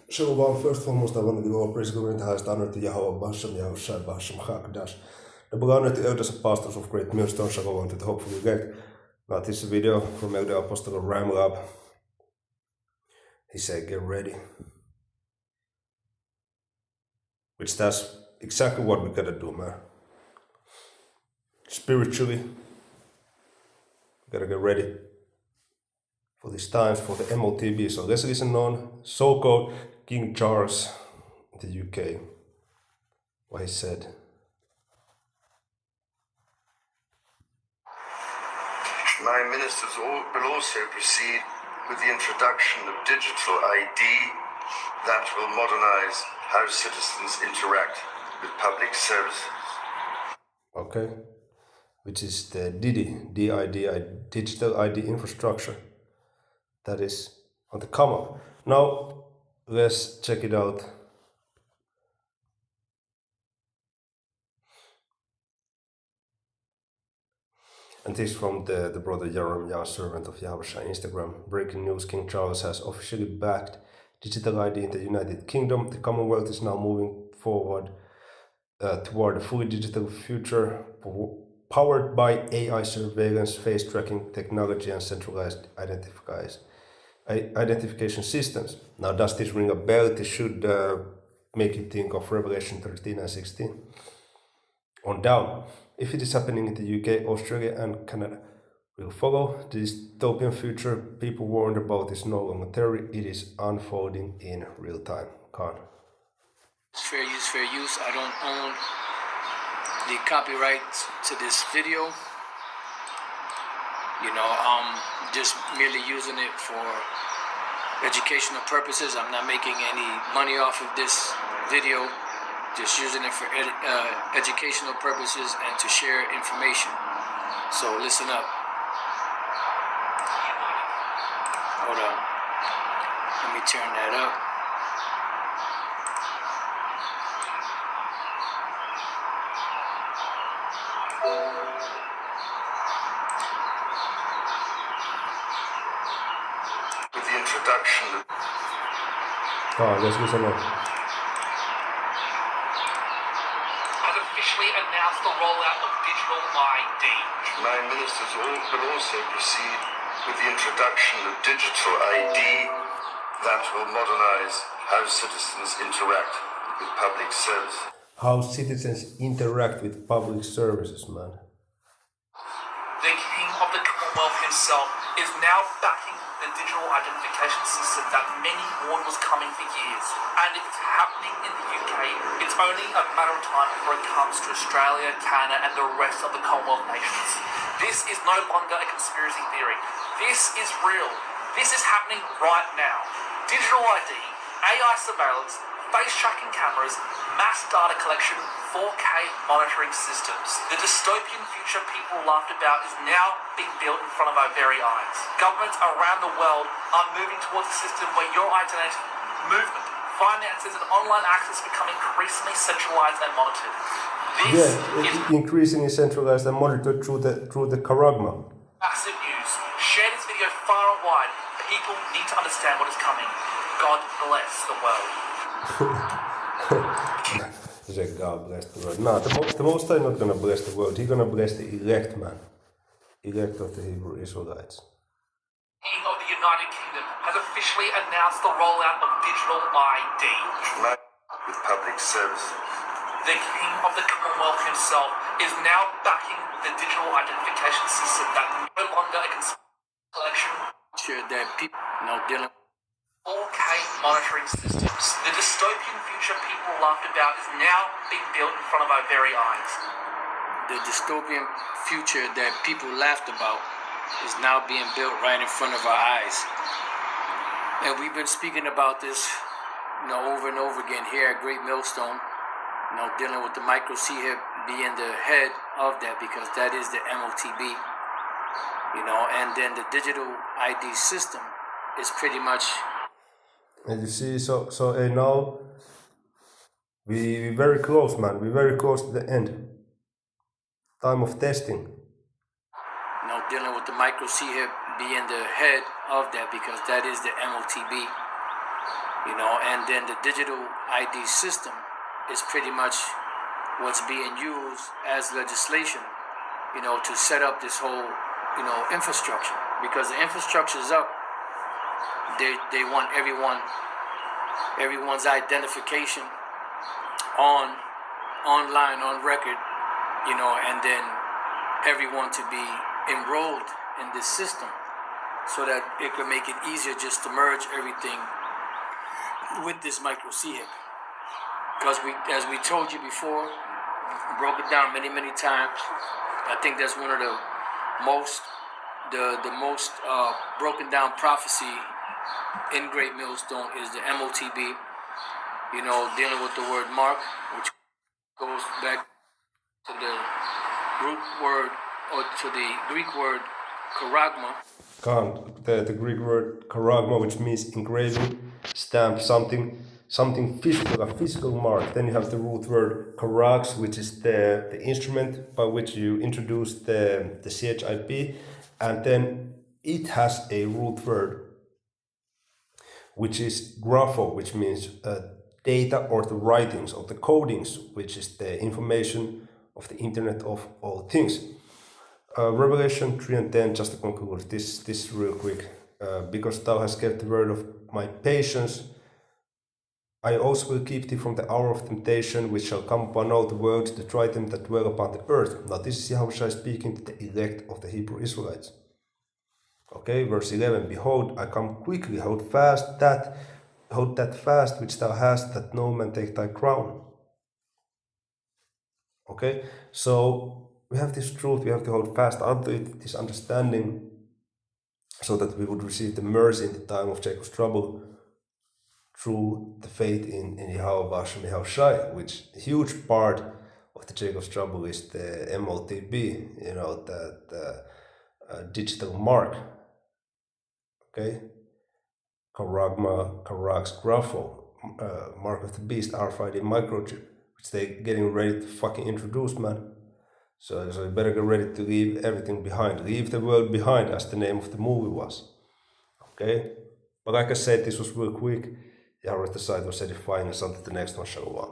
Shalom, first and foremost, I want to give all praise, glory, and highest honor to Yahweh, Bashem, Yahushai, Bashem, Hakdash. Double honor to elders and pastors of Great Millstone, Shalom, to the hopefully elect. Now, this is a video from Elder Apostle of Motb. He said, get ready. Which that's exactly what we gotta do, man. Spiritually, we gotta get ready for these times, for the Motb. So let's listen on so-called King Charles in the UK, what he said. My ministers will also proceed with the introduction of digital ID that will modernize how citizens interact with public services. Okay, which is the DID, digital ID infrastructure that is on the come up. Now, let's check it out. And this from the brother Jeremiah, servant of Yahushua, Instagram. Breaking news, King Charles has officially backed digital ID in the United Kingdom. The Commonwealth is now moving forward toward a fully digital future powered by AI surveillance, face tracking technology, and centralized identification systems. Now, does this ring a bell? This should make you think of Revelation 13 and 16 on down. If it is happening in the UK, Australia, and Canada will follow. The dystopian future people warned about is no longer theory, it is unfolding in real time. Khan. Fair use, fair use. I don't own the copyright to this video. I'm just merely using it for educational purposes. I'm not making any money off of this video. Just using it for educational purposes and to share information. So listen up. Hold on. Let me turn that up. With the introduction of Let's listen up. Announced the rollout of digital ID. my ministers will also proceed with the introduction of digital ID that will modernize how citizens interact with public services. How citizens interact with public services, man. The King of the Commonwealth himself is now backing the digital identification system that many warned was coming for years. And if it's happening in the UK, it's only a matter of time before it comes to Australia, Canada, and the rest of the Commonwealth nations. This is no longer a conspiracy theory. This is real. This is happening right now. Digital ID, AI surveillance, face tracking cameras, mass data collection, 4K monitoring systems. The dystopian future people laughed about is now being built in front of our very eyes. Governments around the world are moving towards a system where your identity, movement, finances, and online access become increasingly centralized and monitored. This is Increasingly centralized and monitored through the Karagma. massive news. Share this video far and wide. People need to understand what is coming. God bless the world. Say God bless the world. No, the Most High not gonna bless the world. He's gonna bless the elect, man. Elect of the Hebrew Israelites. King of the United Kingdom has officially announced the rollout of digital ID. With public services. The King of the Commonwealth himself is now backing the digital identification system that no longer a collection. Sure that people dealing. 4K monitoring systems. The dystopian future people laughed about is now being built in front of our very eyes. The dystopian future that people laughed about is now being built right in front of our eyes. And we've been speaking about this, over and over again here at Great Millstone, dealing with the micro C here being the head of that, because that is the Motb, and then the digital ID system is pretty much. And you see, so now we very close, man. We're very close to the end. Time of testing. Dealing with the micro C here being the head of that, because that is the Motb, and then the digital ID system is pretty much what's being used as legislation, to set up this whole, infrastructure. Because the infrastructure is up, they want everyone's identification online on record, and then everyone to be enrolled in this system, so that it could make it easier just to merge everything with this micro CHIP. Because as we told you before, broke it down many times. I think that's one of the most broken down prophecy in Great Millstone is the Motb. Dealing with the word mark, which goes back to the root word, or to the Greek word charagma. The Greek word charagma, which means engraving, stamp, something physical, a physical mark. Then you have the root word charax, which is the instrument by which you introduce the CHIP, and then it has a root word which is grapho, which means data or the writings or the codings, which is the information of the Internet of all things. Revelation 3 and 10, just to conclude this real quick. Because thou hast kept the word of my patience, I also will keep thee from the hour of temptation, which shall come upon all the world to try them that dwell upon the earth. Now this is Yahushua speaking to the elect of the Hebrew Israelites. Okay, verse 11, behold, I come quickly, hold that fast which thou hast, that no man take thy crown. Okay, so we have this truth, we have to hold fast unto it, this understanding, so that we would receive the mercy in the time of Jacob's trouble through the faith in Yahweh Hashem Yahushai, which a huge part of the Jacob's trouble is the Motb, the digital mark. Okay, charagma, charax, grapho, mark of the beast, RFID microchip, which they getting ready to fucking introduce, man. So you better get ready to leave everything behind. Leave the world behind, as the name of the movie was. Okay? But like I said, this was real quick. The site was edifying us until the next one, shalom.